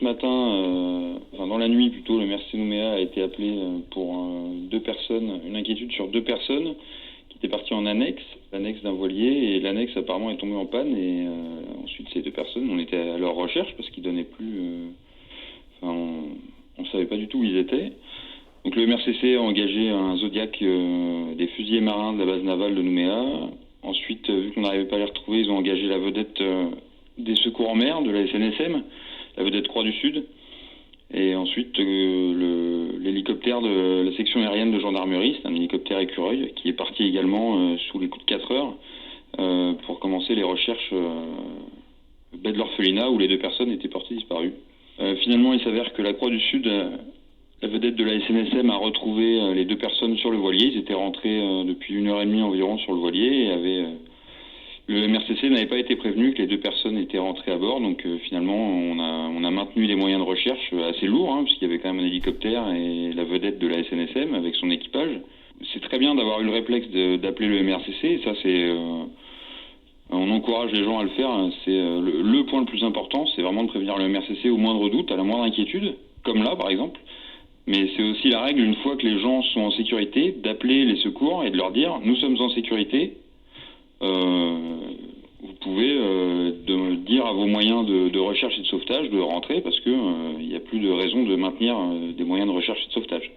ce matin, enfin dans la nuit plutôt, le MRCC Nouméa a été appelé pour deux personnes, une inquiétude sur deux personnes qui étaient parties en annexe, l'annexe d'un voilier, et l'annexe apparemment est tombée en panne, et ensuite ces deux personnes, on était à leur recherche parce qu'ils donnaient plus, enfin on savait pas du tout où ils étaient. Donc le MRCC a engagé un Zodiac, des fusiliers marins de la base navale de Nouméa. Ensuite, vu qu'on n'arrivait pas à les retrouver, ils ont engagé la vedette des secours en mer de la SNSM, la vedette Croix du Sud. Et ensuite, l'hélicoptère de la section aérienne de gendarmerie, c'est un hélicoptère écureuil, qui est parti également sous les coups de 4 heures pour commencer les recherches baie de l'Orphelinat où les deux personnes étaient portées disparues. Finalement, il s'avère que la Croix du Sud, la vedette de la SNSM, a retrouvé les deux personnes sur le voilier. Ils étaient rentrés depuis 1 heure et demie environ sur le voilier et le MRCC n'avait pas été prévenu que les deux personnes étaient rentrées à bord. Donc finalement, on a maintenu des moyens de recherche assez lourds, parce qu'il y avait quand même un hélicoptère et la vedette de la SNSM avec son équipage. C'est très bien d'avoir eu le réflexe d'appeler le MRCC. Et ça, on encourage les gens à le faire. C'est le point le plus important, c'est vraiment de prévenir le MRCC au moindre doute, à la moindre inquiétude, comme là par exemple. Mais c'est aussi la règle, une fois que les gens sont en sécurité, d'appeler les secours et de leur dire « nous sommes en sécurité ». Vous pouvez dire à vos moyens de recherche et de sauvetage de rentrer parce qu'il n'y a plus de raison de maintenir des moyens de recherche et de sauvetage.